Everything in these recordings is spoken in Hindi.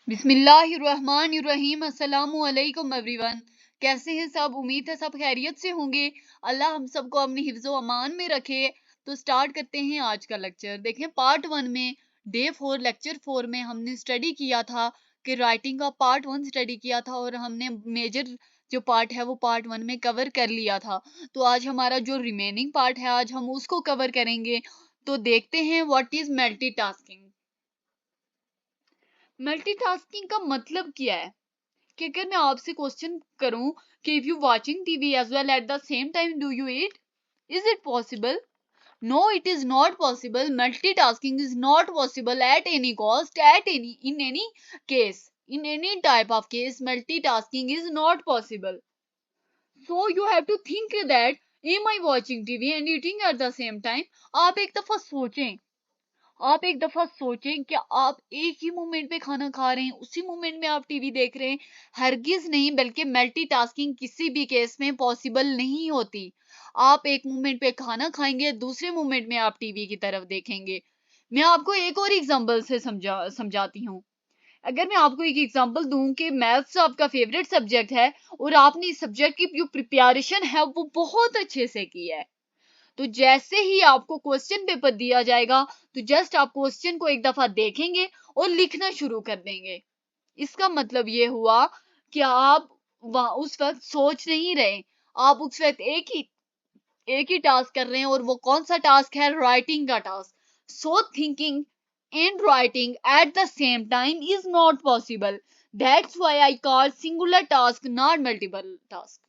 बिस्मिल्लाहिर्रहमानिर्रहीम। अस्सलामु अलैकुम एवरीवन। कैसे हैं सब? उम्मीद है सब खैरियत से होंगे। अल्लाह हम सबको अपनी हिफ्ज़ो अमान में रखे। तो स्टार्ट करते हैं आज का लेक्चर। देखें, पार्ट 1 में डे 4 लेक्चर 4 में हमने स्टडी किया था कि राइटिंग का पार्ट 1 स्टडी किया था और हमने मेजर जो पार्ट है वो पार्ट 1 में कवर कर लिया था। तो आज हमारा जो रिमेनिंग पार्ट है आज हम उसको कवर करेंगे। तो देखते हैं व्हाट इज मल्टीटास्किंग। मल्टीटास्किंग का मतलब क्या है? कि अगर मैं आपसे क्वेश्चन करूं कि if you watching TV as well at the same time do you eat, is it possible? No, it is not possible. Multitasking is not possible at any cost, in any case. In any type of case, multitasking is not possible. So you have to think that am I watching TV and eating at the same time? आप एक दफा सोचें कि आप एक ही मोमेंट पे खाना खा रहे हैं, उसी मोमेंट में आप टीवी देख रहे हैं। हरगिज नहीं, बल्कि मल्टीटास्किंग किसी भी केस में पॉसिबल नहीं होती। आप एक मोमेंट पे खाना खाएंगे, दूसरे मोमेंट में आप टीवी की तरफ देखेंगे। मैं आपको एक और एग्जांपल से समझाती हूँ। अगर मैं आपको एक एग्जांपल दूं कि मैथ्स आपका फेवरेट सब्जेक्ट है और आपने इस सब्जेक्ट की जो प्रिपरेशन है वो बहुत अच्छे से की है, तो जैसे ही आपको क्वेश्चन पेपर दिया जाएगा तो जस्ट आप क्वेश्चन को एक दफा देखेंगे और लिखना शुरू कर देंगे। इसका मतलब ये हुआ कि आप उस वक्त सोच नहीं रहे, आप उस वक्त एक ही टास्क कर रहे हैं और वो कौन सा टास्क है? राइटिंग का task. So thinking and writing at the same time is not possible. That's why I call singular task not multiple task.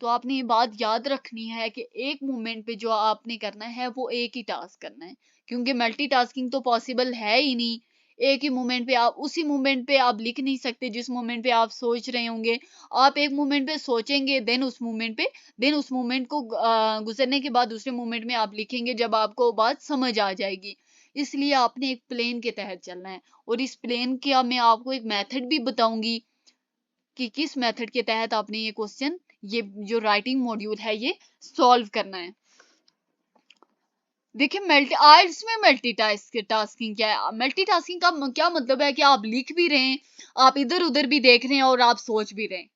तो आपने ये बात याद रखनी है कि एक मोमेंट पे जो आपने करना है वो एक ही टास्क करना है, क्योंकि मल्टीटास्किंग तो पॉसिबल है ही नहीं। एक ही मोमेंट पे आप उसी मोमेंट पे आप लिख नहीं सकते जिस मोमेंट पे आप सोच रहे होंगे। आप एक मोमेंट पे सोचेंगे, देन उस मोमेंट को गुजरने के बाद दूसरे मोमेंट में आप लिखेंगे जब आपको बात समझ आ जाएगी। इसलिए आपने एक प्लेन के तहत चलना है और इस प्लेन का मैं आपको एक मेथड भी बताऊंगी कि किस मेथड के तहत आपने ये जो राइटिंग मॉड्यूल है ये सॉल्व करना है। देखिए, आर्ट्स में मल्टीटास्किंग क्या है? मल्टीटास्किंग का क्या मतलब है कि आप लिख भी रहे हैं, आप इधर उधर भी देख रहे हैं और आप सोच भी रहे हैं।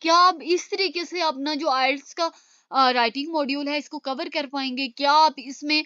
क्या आप इस तरीके से अपना जो आर्ट्स का राइटिंग मॉड्यूल है इसको कवर कर पाएंगे? क्या आप इसमें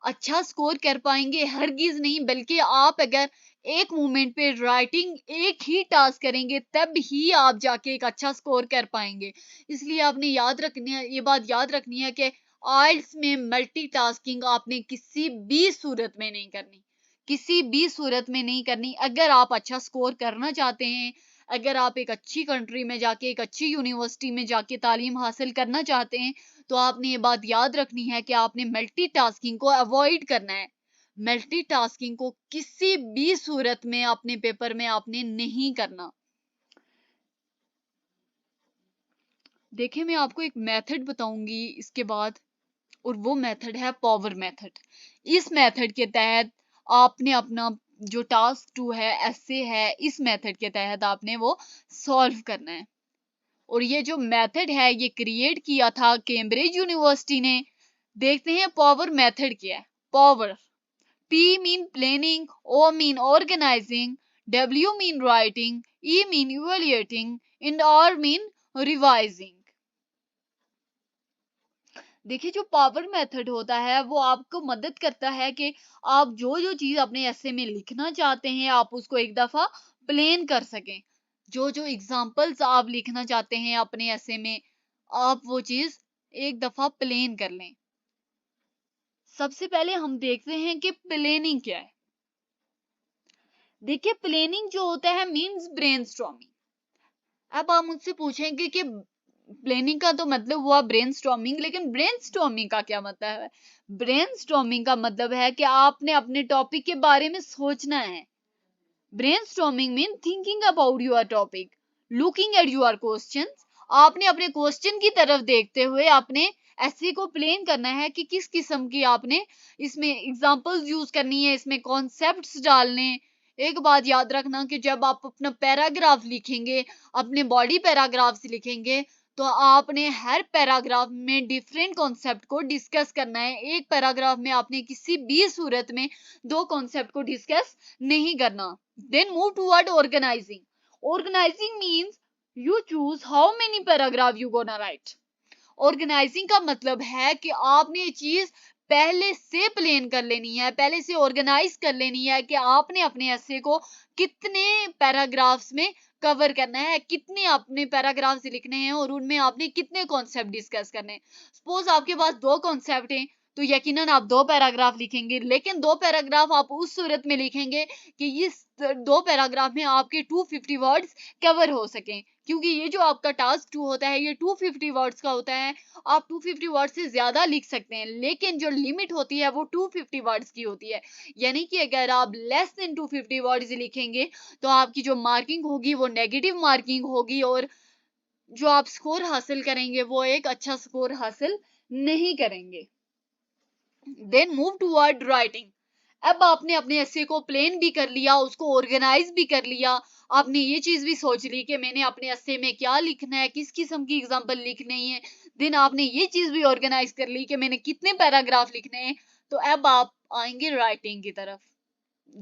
अच्छा स्कोर कर पाएंगे? हरगिज नहीं, बल्कि आप अगर एक मोमेंट पे राइटिंग एक ही टास्क करेंगे तब ही आप जाके एक अच्छा स्कोर कर पाएंगे। इसलिए आपने ये बात याद रखनी है कि आइल्स में मल्टीटास्किंग आपने किसी भी सूरत में नहीं करनी, किसी भी सूरत में नहीं करनी। अगर आप अच्छा स्कोर करना चाहते हैं, अगर आप एक अच्छी कंट्री में जाके, एक अच्छी यूनिवर्सिटी में जाके तालीम हासिल करना चाहते हैं, तो आपने ये बात याद रखनी है कि आपने मल्टीटास्किंग को अवॉइड करना है। मल्टीटास्किंग को किसी भी सूरत में अपने पेपर में आपने नहीं करना। देखिए, मैं आपको एक मेथड बताऊंगी इसके बाद, और वो मेथड है पावर मेथड। इस मेथड के तहत आपने अपना जो टास्क 2 है, ऐसे है, इस मेथड के तहत आपने वो सॉल्व करना है। और ये जो मेथड है ये क्रिएट किया था कैम्ब्रिज यूनिवर्सिटी ने। देखते हैं पावर मेथड क्या है। Power, P mean planning, O mean organising, W mean writing, E mean evaluating and R mean revising. देखिए, जो पावर मेथड होता है वो आपको मदद करता है कि आप जो जो चीज अपने ऐसे में लिखना चाहते हैं आप उसको एक दफा प्लेन कर सकें। जो जो एग्जाम्पल्स आप लिखना चाहते हैं अपने ऐसे में, आप वो चीज एक दफा प्लेन कर लें। सबसे पहले हम देखते हैं कि प्लेनिंग क्या है। देखिए, प्लेनिंग जो होता है मींस ब्रेनस्टॉर्मिंग। अब आप मुझसे पूछेंगे कि प्लानिंग का तो मतलब हुआ ब्रेनस्टॉर्मिंग, लेकिन ब्रेनस्टॉर्मिंग का क्या मतलब है? ब्रेनस्टॉर्मिंग का मतलब है कि आपने अपने टॉपिक के बारे में सोचना है। Brainstorming mean thinking about your topic, looking at your questions. आपने अपने क्वेश्चन की तरफ देखते हुए अपने ऐसे को प्लेन करना है कि किस किस्म की आपने इसमें एग्जांपल्स यूज करनी है, इसमें कॉन्सेप्ट्स डालने। एक बात याद रखना कि जब आप अपना पैराग्राफ लिखेंगे, अपने बॉडी पैराग्राफ्स लिखेंगे, तो आपने हर पैराग्राफ में डिफरेंट कॉन्सेप्ट को डिस्कस करना है। एक पैराग्राफ में आपने किसी भी सूरत में दो कॉन्सेप्ट को डिस्कस नहीं करना। Then move toward organising. Organising means you choose how many paragraph you gonna write. Organising का मतलब है कि आपने ये चीज पहले से प्लान कर लेनी है, पहले से ऑर्गेनाइज कर लेनी है कि आपने अपने ऐसे को कितने पैराग्राफ्स में कवर करना है, कितने अपने पैराग्राफ्स लिखने हैं और उनमें आपने कितने कॉन्सेप्ट डिस्कस करने हैं। सपोज आपके पास दो कॉन्सेप्ट हैं तो यकीनन आप दो पैराग्राफ लिखेंगे, लेकिन दो पैराग्राफ आप उस सूरत में लिखेंगे कि इस दो पैराग्राफ में आपके 250 वर्ड्स कवर हो सकें, क्योंकि ये जो आपका टास्क 2 होता है ये 250 वर्ड्स का होता है। आप 250 वर्ड्स से ज्यादा लिख सकते हैं, लेकिन जो लिमिट होती है वो 250 वर्ड्स की होती है। यानी कि अगर आप लेस देन 250 वर्ड्स लिखेंगे तो आपकी जो मार्किंग होगी वो नेगेटिव मार्किंग होगी और जो आप स्कोर हासिल करेंगे वो एक अच्छा स्कोर हासिल नहीं करेंगे। Then move toward writing. अब आपने अपने एसे को प्लान भी कर लिया, उसको ऑर्गेनाइज भी कर लिया, आपने ये चीज भी सोच ली कि मैंने अपने एसे में क्या लिखना है, किस किस्म की एग्जांपल लिखनी है। देन आपने ये चीज भी ऑर्गेनाइज कर ली कि मैंने कितने पैराग्राफ लिखने हैं। तो अब आप आएंगे राइटिंग की तरफ।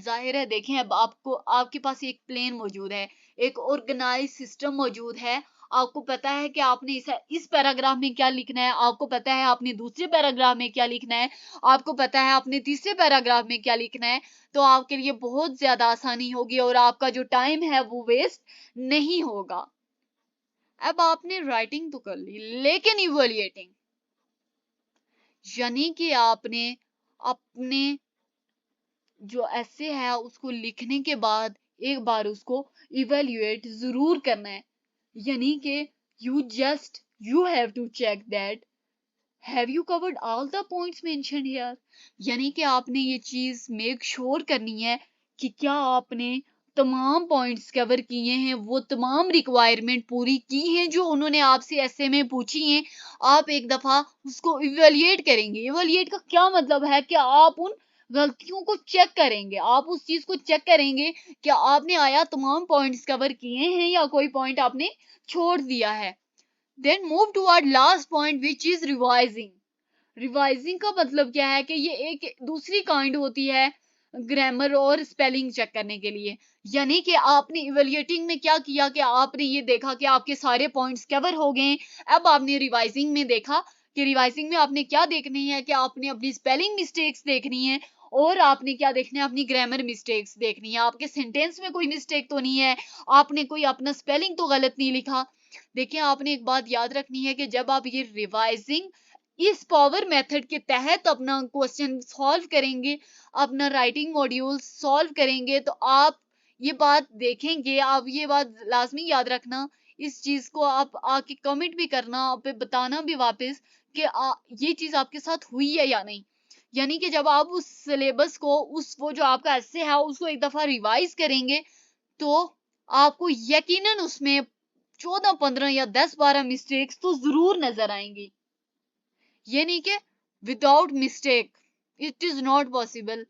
जाहिर है, देखें अब आपको आपके पास एक प्लान मौजूद है, एक ऑर्गेनाइज सिस्टम मौजूद है। आपको पता है कि आपने इस पैराग्राफ में क्या लिखना है, आपको पता है आपने दूसरे पैराग्राफ में क्या लिखना है, आपको पता है आपने तीसरे पैराग्राफ में क्या लिखना है। तो आपके लिए बहुत ज्यादा आसानी होगी और आपका जो टाइम है वो वेस्ट नहीं होगा। अब आपने राइटिंग तो कर ली, लेकिन इवैल्यूएटिंग यानी कि आपने अपने जो ऐसे है उसको लिखने के बाद एक बार उसको इवेल्युएट जरूर करना है। यानी कि you have to check that have you covered all the points mentioned here. यानी कि आपने ये चीज मेक श्योर करनी है कि क्या आपने तमाम पॉइंट्स कवर किए हैं, वो तमाम रिक्वायरमेंट पूरी की हैं जो उन्होंने आपसे ऐसे में पूछी हैं। आप एक दफा उसको इवेल्युएट करेंगे। इवेल्युएट का क्या मतलब है कि आप उन गलतियों को चेक करेंगे, आप उस चीज को चेक करेंगे कि आपने आया तमाम पॉइंट्स कवर किए हैं या कोई पॉइंट आपने छोड़ दिया है। Then move toward last point which is revising. Revising का मतलब क्या है कि ये एक दूसरी काइंड होती है ग्रामर और स्पेलिंग चेक करने के लिए। यानी कि आपने इवेल्युएटिंग में क्या किया कि आपने ये देखा कि आपके सारे पॉइंट्स कवर हो गए। अब आपने रिवाइजिंग में देखा कि रिवाइजिंग में आपने क्या देखनी है कि आपने अपनी स्पेलिंग मिस्टेक्स देखनी है और आपने क्या देखना है, अपनी ग्रामर मिस्टेक्स देखनी है। आपके सेंटेंस में कोई मिस्टेक तो नहीं है, आपने कोई अपना स्पेलिंग तो गलत नहीं लिखा। देखिए, आपने एक बात याद रखनी है कि जब आप ये रिवाइजिंग इस पावर मेथड के तहत अपना क्वेश्चन सॉल्व करेंगे, अपना राइटिंग मॉड्यूल सॉल्व करेंगे, तो आप ये बात देखेंगे, आप ये बात लाजमी याद रखना। इस चीज को आप आके कमेंट भी करना, आप बताना भी वापस कि ये चीज आपके साथ हुई है या नहीं। यानी कि जब आप उस सिलेबस को उस वो जो आपका ऐसे है उसको एक दफा रिवाइज करेंगे तो आपको यकीनन उसमें 14 15 या 10 12 मिस्टेक्स तो जरूर नजर आएंगी। ये नहीं कि without mistake it is not possible.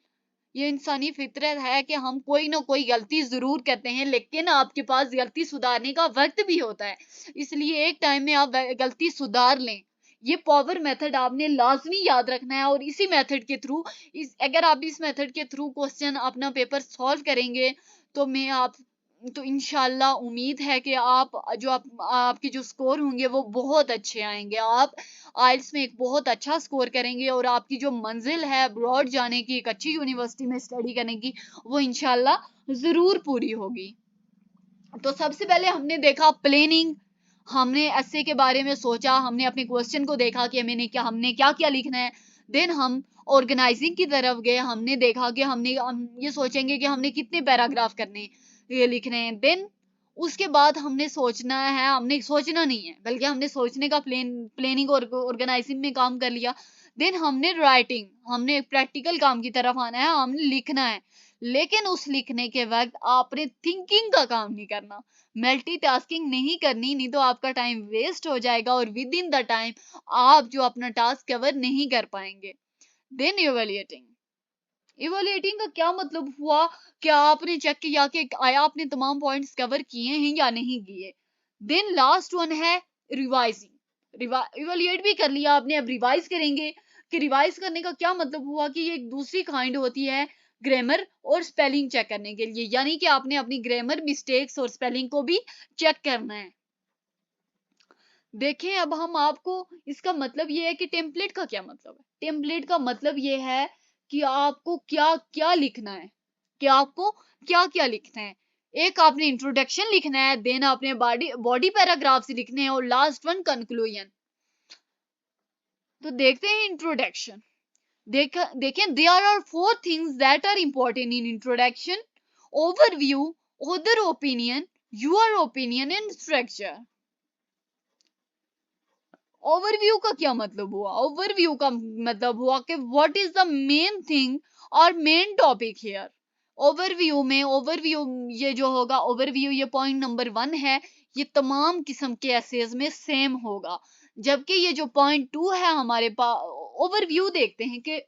ये इंसानी फितरत है कि हम कोई ना कोई गलती जरूर करते हैं, लेकिन आपके पास गलती सुधारने का वक्त भी होता है, इसलिए एक टाइम में आप गलती सुधार लें। ये पावर मेथड आपने लाजमी याद रखना है और इसी मेथड के थ्रू अगर आप इस मेथड के थ्रू क्वेश्चन अपना पेपर सॉल्व करेंगे तो मैं आप तो इंशाल्लाह उम्मीद है कि आपके जो स्कोर होंगे वो बहुत अच्छे आएंगे। आप आइल्स में एक बहुत अच्छा स्कोर करेंगे और आपकी जो मंजिल है अब्रॉड जाने की, एक अच्छी यूनिवर्सिटी में स्टडी करने की, वो इंशाल्लाह जरूर पूरी होगी। तो सबसे पहले हमने देखा प्लानिंग, हमने एसे के बारे में सोचा, हमने अपने क्वेश्चन को देखा कि हमने क्या क्या लिखना है। देन हम ऑर्गेनाइजिंग की तरफ गए, हमने देखा कि हम ये सोचेंगे कि हमने कितने पैराग्राफ करने ये लिखने हैं। देन उसके बाद हमने सोचना नहीं है बल्कि हमने सोचने का प्लानिंग और ऑर्गेनाइजिंग में काम कर लिया। देन हमने राइटिंग, हमने प्रैक्टिकल काम की तरफ आना है, हमने लिखना है। लेकिन उस लिखने के वक्त आपने थिंकिंग का काम नहीं करना, मल्टीटास्किंग नहीं करनी, नहीं तो आपका टाइम वेस्ट हो जाएगा और विद इन द टाइम आप जो अपना टास्क कवर नहीं कर पाएंगे। Then evaluating. इवैल्यूएटिंग का क्या मतलब हुआ कि आपने चेक किया कि आया आपने तमाम पॉइंट्स कवर किए हैं या नहीं किए। देन लास्ट वन है रिवाइजिंग, इवेल्युएट भी कर लिया आपने, अब रिवाइज करेंगे कि रिवाइज करने का क्या मतलब हुआ कि ये एक दूसरी काइंड होती है ग्रामर और स्पेलिंग चेक करने के लिए, यानी कि आपने अपनी ग्रामर मिस्टेक्स और स्पेलिंग को भी चेक करना है। देखें अब हम आपको इसका मतलब ये है कि टेम्पलेट का क्या मतलब है। टेम्पलेट का मतलब ये है कि आपको क्या क्या लिखना है, कि आपको क्या क्या लिखना है। एक आपने इंट्रोडक्शन लिखना है, देन आपने बॉडी पैराग्राफ्स लिखने हैं और लास्ट वन कंक्लूजन। तो देखते हैं इंट्रोडक्शन। देखें there are 4 things that are important in introduction: overview, other opinion, your opinion and structure. Overview का क्या मतलब हुआ? ओवरव्यू का मतलब हुआ कि what is the main thing और मेन टॉपिक हियर। ओवरव्यू ये जो होगा, ओवरव्यू ये पॉइंट नंबर 1 है, ये तमाम किस्म के एसेज में सेम होगा। जबकि ये जो पॉइंट 2 है हमारे पास, ओवरव्यू देखते हैं कि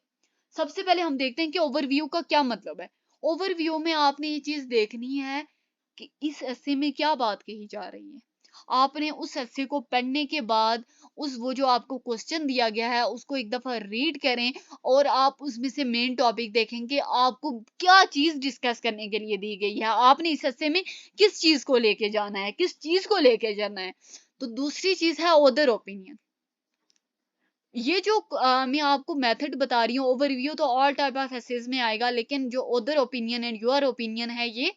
सबसे पहले हम देखते हैं कि ओवरव्यू का क्या मतलब है। ओवरव्यू में आपने ये चीज देखनी है कि इस एसे में क्या बात कही जा रही है। आपने उस एसे को पढ़ने के बाद उस वो जो आपको क्वेश्चन दिया गया है उसको एक दफा रीड करें और आप उसमें से मेन टॉपिक देखें कि आपको क्या चीज डिस्कस करने के लिए दी गई है, आपने इस एसे में किस चीज को लेके जाना है, किस चीज को लेके जाना है। तो दूसरी चीज है अदर ओपिनियन। ये जो मैं आपको मेथड बता रही हूँ, ओवरव्यू तो ऑल टाइप ऑफ एसेज में आएगा, लेकिन जो other opinion and your opinion है ये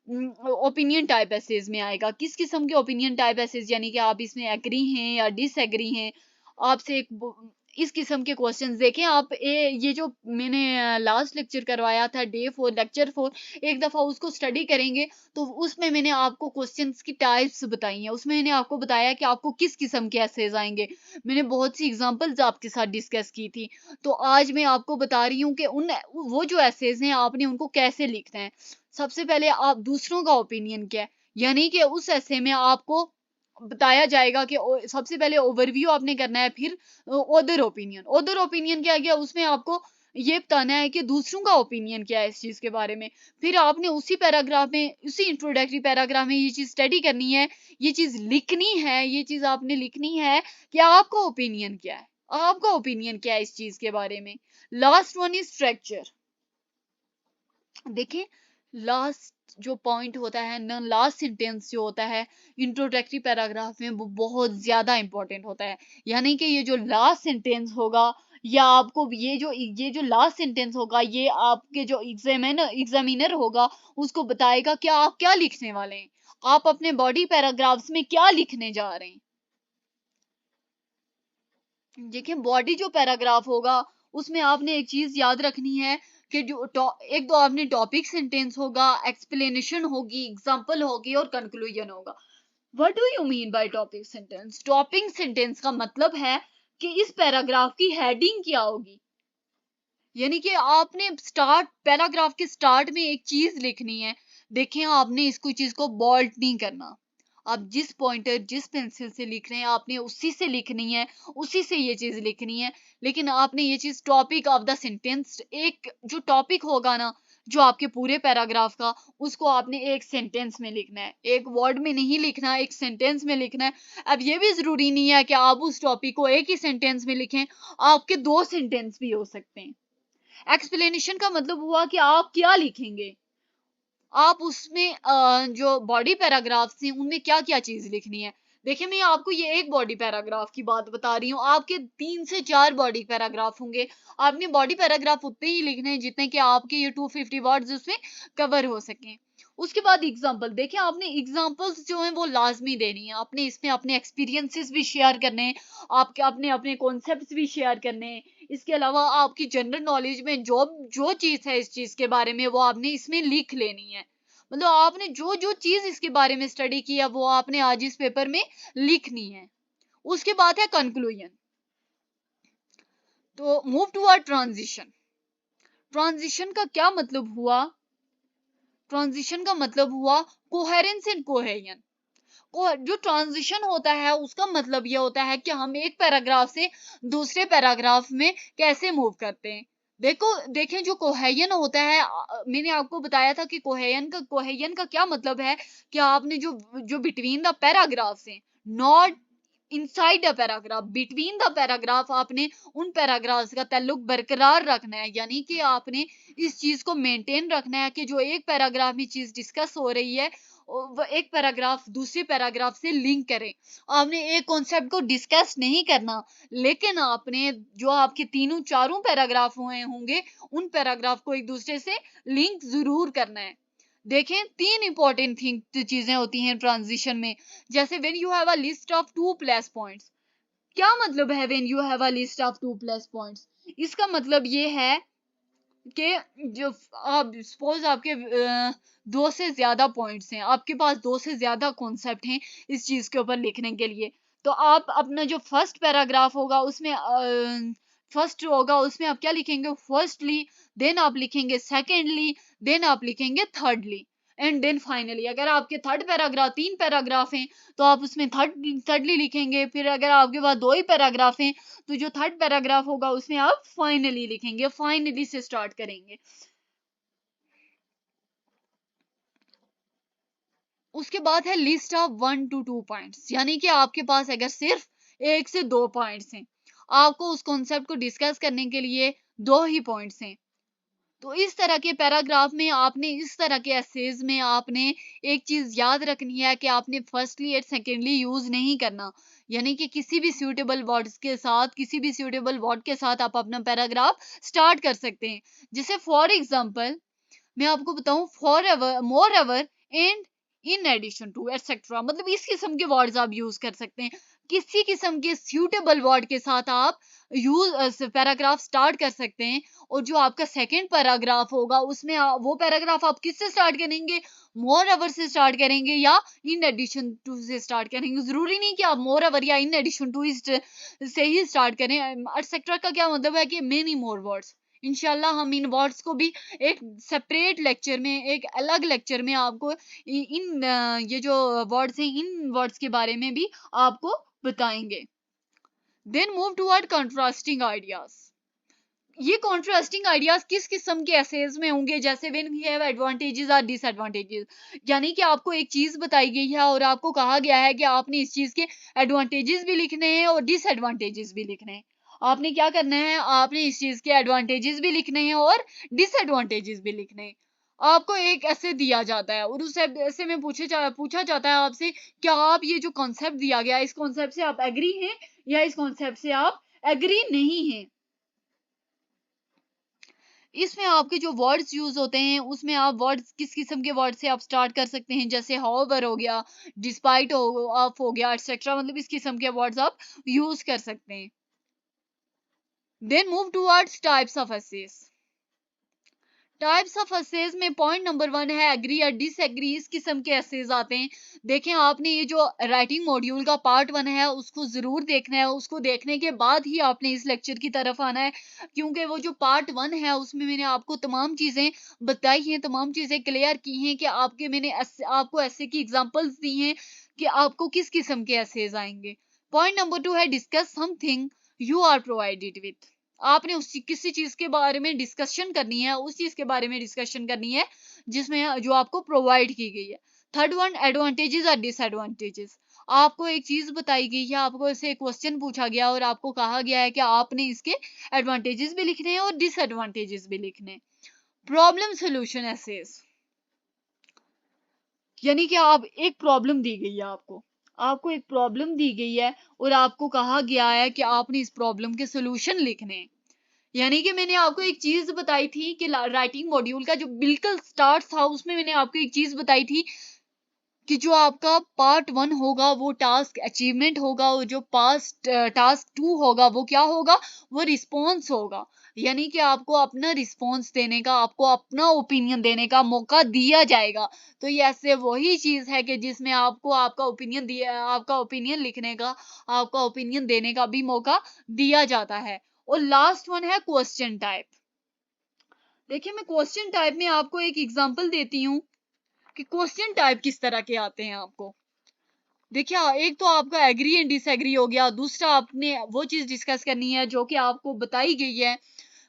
ओपिनियन टाइप एसेज में आएगा। किस किस्म के ओपिनियन टाइप एसेज, यानी कि आप इसमें एग्री हैं या डिसएग्री हैं, आपसे इस किस्म के क्वेश्चंस देखें आप। ये जो मैंने लास्ट लेक्चर करवाया था डे 4 लेक्चर 4, एक दफा उसको स्टडी करेंगे तो उसमें मैंने आपको क्वेश्चंस की टाइप्स बताई हैं, उसमें मैंने आपको बताया कि आपको किस किस्म के एसेज आएंगे। मैंने बहुत सी एग्जांपल्स आपके साथ डिस्कस की थी। तो आज मैं आपको बता रही हूँ कि उन वो जो एसेज हैं आपने उनको कैसे लिखना है। सबसे पहले आप दूसरों का ओपिनियन क्या है, यानी कि उस ऐसे में आपको बताया जाएगा कि सबसे पहले ओवरव्यू आपने करना है, फिर ओदर ओपिनियन क्या गया, उसमें आपको ये बताना है कि दूसरों का ओपिनियन क्या है इस चीज के बारे में। फिर आपने उसी पैराग्राफ में, उसी इंट्रोडक्टरी पैराग्राफ में ये चीज स्टडी करनी है, ये चीज लिखनी है, ये चीज आपने लिखनी है कि आपका ओपिनियन क्या है, आपका ओपिनियन क्या है इस चीज के बारे में। Last one is structure. देखिए लास्ट जो पॉइंट होता है ना, लास्ट सेंटेंस जो होता है इंट्रोडक्टरी पैराग्राफ में, वो बहुत ज्यादा इंपॉर्टेंट होता है। यानी कि ये जो लास्ट सेंटेंस होगा, या आपको ये जो लास्ट सेंटेंस होगा, ये आपके जो एग्जामिनर होगा उसको बताएगा कि आप क्या लिखने वाले हैं, आप अपने बॉडी पैराग्राफ्स में क्या लिखने जा रहे हैं। देखिए बॉडी जो पैराग्राफ होगा उसमें आपने एक चीज याद रखनी है कि एक तो आपने टॉपिक सेंटेंस होगा, एक्सप्लेनेशन होगी, एग्जांपल होगी और कंक्लूजन होगा। What do you mean by topic sentence? Topic sentence का मतलब है कि इस पैराग्राफ की हेडिंग क्या होगी, यानी कि आपने स्टार्ट पैराग्राफ के स्टार्ट में एक चीज लिखनी है। देखें आपने इसको चीज को बोल्ड नहीं करना, आप जिस पॉइंटर जिस पेंसिल से लिख रहे हैं आपने उसी से लिखनी है, उसी से ये चीज लिखनी है। लेकिन आपने ये चीज टॉपिक ऑफ द सेंटेंस, एक जो टॉपिक होगा ना जो आपके पूरे पैराग्राफ का, उसको आपने एक सेंटेंस में लिखना है, एक वर्ड में नहीं लिखना, एक सेंटेंस में लिखना है। अब ये भी जरूरी नहीं है कि आप उस टॉपिक को एक ही सेंटेंस में लिखें, आपके 2 सेंटेंस भी हो सकते हैं। एक्सप्लेनेशन का मतलब हुआ कि आप क्या लिखेंगे, आप उसमें जो बॉडी पैराग्राफ्स हैं उनमें क्या क्या चीज लिखनी है। देखिए मैं आपको ये एक बॉडी पैराग्राफ की बात बता रही हूँ, आपके 3 से 4 बॉडी पैराग्राफ होंगे। आपने बॉडी पैराग्राफ उतने ही लिखने हैं जितने कि आपके ये 250 वर्ड्स उसमें कवर हो सकें। उसके बाद एग्जाम्पल, देखिए आपने एग्जाम्पल्स जो हैं वो लाजमी देनी है, आपने इसमें अपने एक्सपीरियंसेस भी शेयर करने हैं, आपके अपने अपने कॉन्सेप्ट्स भी शेयर करने हैं। इसके अलावा आपकी जनरल नॉलेज में जो जो चीज है इस चीज के बारे में वो आपने इसमें लिख लेनी है। मतलब आपने जो जो चीज इसके बारे में स्टडी की है वो आपने आज इस पेपर में लिखनी है। उसके बाद है कंक्लूजन। तो मूव टू ट्रांजिशन। ट्रांजिशन का क्या मतलब हुआ? ट्रांजिशन का मतलब हुआ कोहेरेंस एंड कोहेजन। जो ट्रांजिशन होता है उसका मतलब यह होता है कि हम एक पैराग्राफ से दूसरे पैराग्राफ में कैसे मूव करते हैं। देखें जो कोहेजन होता है, मैंने आपको बताया था कि कोहेजन का क्या मतलब है कि आपने जो जो बिटवीन द पैराग्राफ्स हैं, not inside the paragraph, between the paragraph आपने उन पैराग्राफ्स का ताल्लुक बरकरार रखना है, यानी कि आपने इस चीज को मेंटेन रखना है कि जो एक पैराग्राफ में चीज डिस्कस हो रही है वो एक पैराग्राफ दूसरे पैराग्राफ से लिंक करें। आपने एक कॉन्सेप्ट को डिस्कस नहीं करना, लेकिन आपने जो आपके तीनों चारों पैराग्राफ हुए होंगे उन पैराग्राफ को एक दूसरे से लिंक जरूर करना है। देखें, तीन इंपॉर्टेंट चीजें होती हैं ट्रांजिशन में। जैसे when you have a list of 2+ points, क्या मतलब है when you have a list of 2+ points? इसका मतलब ये है कि जो आप सपोज आपके 2 से ज्यादा पॉइंट्स हैं, आपके पास 2 से ज्यादा कॉन्सेप्ट हैं इस चीज के ऊपर लिखने के लिए, तो आप अपना जो फर्स्ट पैराग्राफ होगा उसमें फर्स्ट होगा उसमें आप क्या लिखेंगे? फर्स्टली, देन आप लिखेंगे सेकेंडली, देन आप लिखेंगे थर्डली, एंड देन फाइनली। अगर आपके थर्ड पैराग्राफ 3 पैराग्राफ हैं तो आप उसमें थर्डली लिखेंगे। फिर अगर आपके पास 2 ही पैराग्राफ हैं तो जो थर्ड पैराग्राफ होगा उसमें आप फाइनली लिखेंगे, फाइनली से स्टार्ट करेंगे। उसके बाद है लिस्ट ऑफ 1 to 2 पॉइंट्स, यानी कि आपके पास अगर सिर्फ 1 से 2 पॉइंट्स हैं, आपको उस कॉन्सेप्ट को डिस्कस करने के लिए 2 ही पॉइंट्स हैं, तो इस तरह के पैराग्राफ में आपने, इस तरह के एसेज में आपने एक चीज याद रखनी है कि आपने फर्स्टली एंड सेकेंडली यूज नहीं करना, यानी कि किसी भी सूटेबल वर्ड्स के साथ, किसी भी सूटेबल वर्ड के साथ आप अपना पैराग्राफ स्टार्ट कर सकते हैं। जैसे फॉर एग्जांपल मैं आपको बताऊं, forever, moreover, and in addition to, etcetera, मतलब इस किस्म के वर्ड्स आप यूज कर सकते हैं। किसी किस्म के सूटेबल वर्ड के साथ आप यूज पैराग्राफ स्टार्ट कर सकते हैं। और जो आपका सेकंड पैराग्राफ होगा उसमें वो पैराग्राफ आप किससे स्टार्ट करेंगे? मोर एवर से स्टार्ट करेंगे या इन एडिशन टू से स्टार्ट करेंगे। जरूरी नहीं कि आप मोर एवर या इन एडिशन टू से ही स्टार्ट करें। एटसेट्रा का क्या मतलब है कि मेनी मोर वर्ड्स। इंशाल्लाह हम इन वर्ड्स को भी एक सेपरेट लेक्चर में, एक अलग लेक्चर में आपको इन ये जो वर्ड्स हैं इन वर्ड्स के बारे में भी आपको बताएंगे। Then move toward contrasting ideas. ये कॉन्ट्रास्टिंग आइडियाज किस किस्म के एसेज में होंगे? जैसे व्हेन वी हैव एडवांटेजेस और डिसएडवांटेजेस, यानी कि आपको एक चीज बताई गई है और आपको कहा गया है कि आपने इस चीज के एडवांटेजेस भी लिखने हैं और डिसएडवांटेजेस भी लिखने हैं। आपने क्या करना है? आपने इस चीज के एडवांटेजेस भी लिखने हैं और डिसएडवांटेजेस भी लिखने हैं। आपको एक ऐसे दिया जाता है और उस ऐसे में पूछा जाता है आपसे, क्या आप ये जो कॉन्सेप्ट दिया गया इस कॉन्सेप्ट से आप एग्री हैं या इस कॉन्सेप्ट से आप एग्री नहीं हैं। इसमें आपके जो वर्ड्स यूज होते हैं उसमें आप वर्ड्स किस किस्म के वर्ड से आप स्टार्ट कर सकते हैं, जैसे हाउएवर हो गया, डिस्पाइट ऑफ हो गया, एटसेट्रा, मतलब इस किस्म के वर्ड्स आप यूज कर सकते हैं। Then move towards types of essays. Types of essays में पॉइंट नंबर 1 है एग्री या डिसएग्री, इस किस्म के एसेज आते हैं। देखें, आपने ये जो राइटिंग मॉड्यूल का पार्ट 1 है उसको जरूर देखना है, उसको देखने के बाद ही आपने इस लेक्चर की तरफ आना है, क्योंकि वो जो पार्ट 1 है उसमें मैंने आपको तमाम चीजें बताई हैं, तमाम चीजें क्लियर की हैं कि मैंने आपको ऐसे की एग्जांपल्स दी हैं कि आपको किस किस्म के एसेज आएंगे। पॉइंट नंबर 2 है discuss something you are provided with. आपने किसी चीज के बारे में डिस्कशन करनी है, उस चीज के बारे में डिस्कशन करनी है जिसमें जो आपको प्रोवाइड की गई है। थर्ड वन, एडवांटेजेस और डिसएडवांटेजेस। आपको एक चीज बताई गई है, आपको ऐसे क्वेश्चन पूछा गया और आपको कहा गया है कि आपने इसके एडवांटेजेस भी लिखने हैं और डिसएडवांटेजेस भी लिखने हैं। प्रॉब्लम सोल्यूशन एसेस, यानी कि आप एक प्रॉब्लम दी गई है, आपको एक प्रॉब्लम दी गई है और आपको कहा गया है कि आपने इस प्रॉब्लम के सोल्यूशन लिखने हैं। यानी कि मैंने आपको एक चीज बताई थी कि राइटिंग मॉड्यूल का जो बिल्कुल स्टार्ट था उसमें मैंने आपको एक चीज बताई थी कि जो आपका पार्ट 1 होगा वो टास्क अचीवमेंट होगा और जो पास्ट टास्क 2 होगा वो क्या होगा? वो रिस्पॉन्स होगा। यानी कि आपको अपना रिस्पॉन्स देने का, आपको अपना ओपिनियन देने का मौका दिया जाएगा। तो ये ऐसे वही चीज है कि जिसमें आपको आपका ओपिनियन लिखने का, आपका ओपिनियन देने का भी मौका दिया जाता है। और लास्ट वन है क्वेश्चन टाइप। देखिए, मैं क्वेश्चन टाइप में आपको एक एग्जांपल देती हूँ कि क्वेश्चन टाइप किस तरह के आते हैं आपको। देखिए, एक तो आपका एग्री एंड डिसएग्री हो गया, दूसरा आपने वो चीज डिस्कस करनी है जो कि आपको बताई गई है,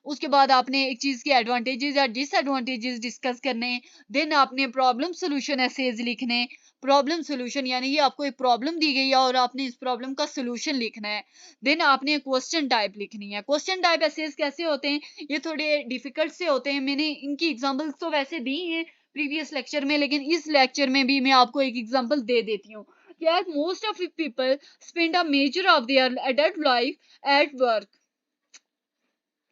उसके बाद आपने एक चीज के एडवांटेजेस या डिसएडवांटेजेस डिस्कस करने, देन आपने प्रॉब्लम सोल्यूशन एसेज लिखने। प्रॉब्लम सोल्यूशन यानी कि आपको एक प्रॉब्लम दी गई है और आपने इस प्रॉब्लम का सोल्यूशन लिखना है। देन आपने क्वेश्चन टाइप लिखनी है। क्वेश्चन टाइप एसेज कैसे होते हैं, ये थोड़े डिफिकल्ट से होते हैं। मैंने इनकी एग्जांपल्स तो वैसे दी हैं प्रीवियस लेक्चर में, लेकिन इस लेक्चर में भी मैं आपको एक एग्जांपल दे देती हूँ कि most of people spend a measure of their adult life at work.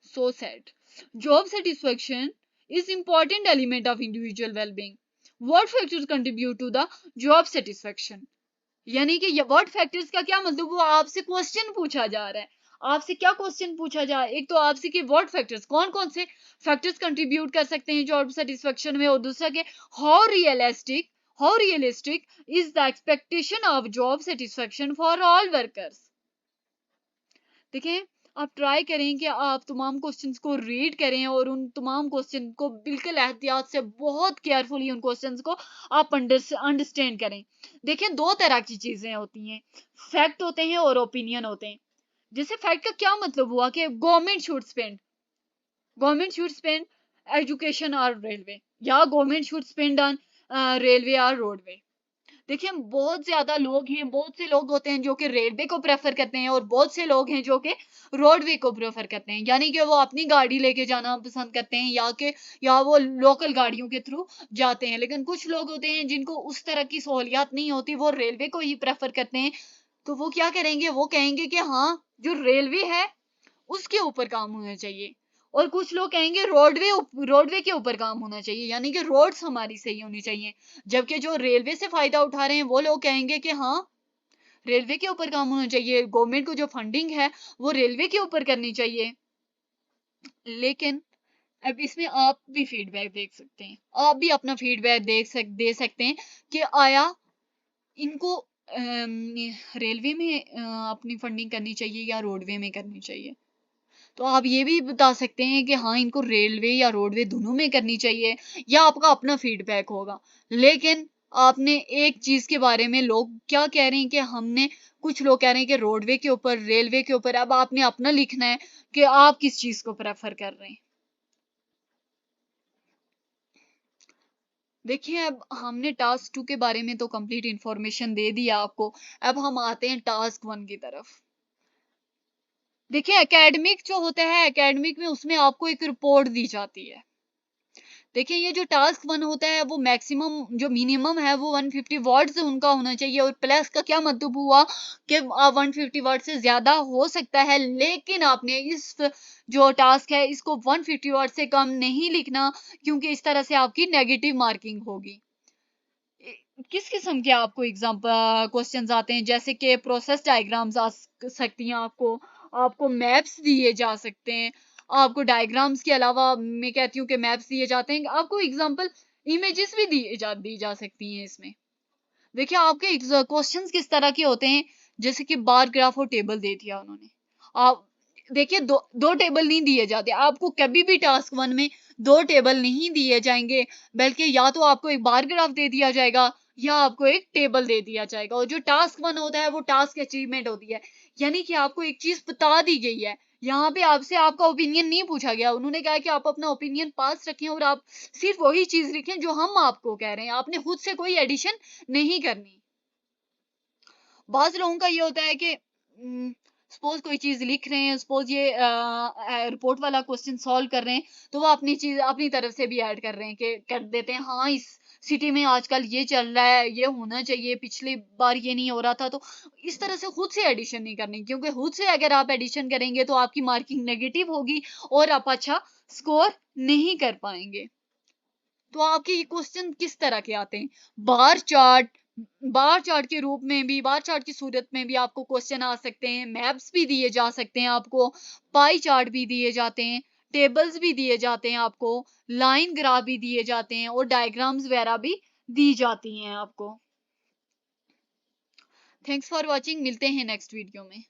So sad. Job satisfaction is important element of individual well-being. What factors contribute to the job satisfaction? यानी कि what factors का क्या मतलब, वो आपसे क्वेश्चन पूछा जा रहा है। आपसे क्या क्वेश्चन पूछा जा रहा है, एक तो आपसे कि what factors, कौन कौन से फैक्टर्स कंट्रीब्यूट कर सकते हैं जॉब सेटिस्फेक्शन में, और दूसरा के how realistic is the expectation of job satisfaction for all workers। देखें, आप ट्राई करें कि आप तमाम क्वेश्चंस को रीड करें और उन तमाम क्वेश्चन को बिल्कुल एहतियात से, बहुत केयरफुली उन क्वेश्चंस को आप अंडरस्टैंड करें। देखें, दो तरह की चीजें होती हैं, फैक्ट होते हैं और ओपिनियन होते हैं। जैसे फैक्ट का क्या मतलब हुआ कि गवर्नमेंट शुड स्पेंड एजुकेशन और रेलवे, या government should spend on railway और रोडवे। देखिए, बहुत ज्यादा लोग हैं, बहुत से लोग होते हैं जो कि रेलवे को प्रेफर करते हैं और बहुत से लोग हैं जो कि रोडवे को प्रेफर करते हैं, यानी कि वो अपनी गाड़ी लेके जाना पसंद करते हैं या वो लोकल गाड़ियों के थ्रू जाते हैं। लेकिन कुछ लोग होते हैं जिनको उस तरह की सहूलियत नहीं होती, वो रेलवे को ही प्रेफर करते हैं। तो वो क्या करेंगे, वो कहेंगे कि हाँ, जो रेलवे है उसके ऊपर काम होना चाहिए। और कुछ लोग कहेंगे रोडवे के ऊपर काम होना चाहिए, यानी कि रोड्स हमारी सही होनी चाहिए। जबकि जो रेलवे से फायदा उठा रहे हैं वो लोग कहेंगे कि हाँ, रेलवे के ऊपर काम होना चाहिए, गवर्नमेंट को जो फंडिंग है वो रेलवे के ऊपर करनी चाहिए। लेकिन अब इसमें आप भी फीडबैक देख सकते हैं, आप भी अपना फीडबैक दे सकते हैं कि आया इनको रेलवे में अपनी फंडिंग करनी चाहिए या रोडवे में करनी चाहिए। तो आप ये भी बता सकते हैं कि हाँ, इनको रेलवे या रोडवे दोनों में करनी चाहिए, या आपका अपना फीडबैक होगा। लेकिन आपने एक चीज के बारे में, लोग क्या कह रहे हैं कि हमने, कुछ लोग कह रहे हैं कि रोडवे के ऊपर, रेलवे के ऊपर। अब आपने अपना लिखना है कि आप किस चीज को प्रेफर कर रहे हैं। देखिए, अब हमने टास्क 2 के बारे में तो कंप्लीट इंफॉर्मेशन दे दिया आपको। अब हम आते हैं टास्क 1 की तरफ। देखिए, एकेडमिक जो होता है, एकेडमिक में उसमें आपको एक रिपोर्ट दी जाती है। देखिए, ये जो टास्क 1 होता है वो मैक्सिमम, जो मिनिमम है वो 150 वर्ड्स उनका होना चाहिए। और प्लस का क्या मतलब हुआ कि 150 वर्ड से ज्यादा हो सकता है, लेकिन आपने इस जो टास्क है इसको 150 वर्ड से कम नहीं लिखना, क्योंकि इस तरह से आपकी नेगेटिव मार्किंग होगी। किस किस्म के आपको एग्जाम्पल क्वेश्चंस आते हैं, जैसे कि प्रोसेस डायग्राम्स आ सकती हैं, आपको मैप्स दिए जा सकते हैं, आपको डायग्राम्स के अलावा मैं कहती हूँ कि मैप्स दिए जाते हैं, आपको एग्जाम्पल इमेजेस भी दी जा सकती हैं इसमें। देखिए, आपके क्वेश्चंस किस तरह के होते हैं, जैसे कि बार ग्राफ और टेबल दे दिया उन्होंने। आप देखिए, दो टेबल नहीं दिए जाते आपको, कभी भी टास्क 1 में 2 टेबल नहीं दिए जाएंगे, बल्कि या तो आपको एक बार ग्राफ दे दिया जाएगा या आपको एक टेबल दे दिया जाएगा। और जो टास्क 1 होता है वो टास्क अचीवमेंट होती है, यानी कि आपको एक चीज बता दी गई है। यहाँ पे आपसे आपका ओपिनियन नहीं पूछा गया, उन्होंने कहा कि आप अपना ओपिनियन पास रखें और आप सिर्फ वही चीज लिखें जो हम आपको कह रहे हैं, आपने खुद से कोई एडिशन नहीं करनी। बहुत लोगों का ये होता है कि सपोज कोई चीज लिख रहे हैं, सपोज ये रिपोर्ट वाला क्वेश्चन सॉल्व कर रहे हैं, तो वो अपनी चीज अपनी तरफ से भी ऐड कर रहे हैं, कि कर देते हैं हाँ, इस सिटी में आजकल ये चल रहा है, ये होना चाहिए, पिछली बार ये नहीं हो रहा था। तो इस तरह से खुद से एडिशन नहीं करनी, क्योंकि खुद से अगर आप एडिशन करेंगे तो आपकी मार्किंग नेगेटिव होगी और आप अच्छा स्कोर नहीं कर पाएंगे। तो आपके ये क्वेश्चन किस तरह के आते हैं, बार चार्ट के रूप में भी, बार चार्ट की सूरत में भी आपको क्वेश्चन आ सकते हैं, मैप्स भी दिए जा सकते हैं आपको, पाई चार्ट भी दिए जाते हैं, टेबल्स भी दिए जाते हैं आपको, लाइन ग्राफ भी दिए जाते हैं और डायग्राम्स वगैरह भी दी जाती हैं आपको। थैंक्स फॉर वॉचिंग, मिलते हैं नेक्स्ट वीडियो में।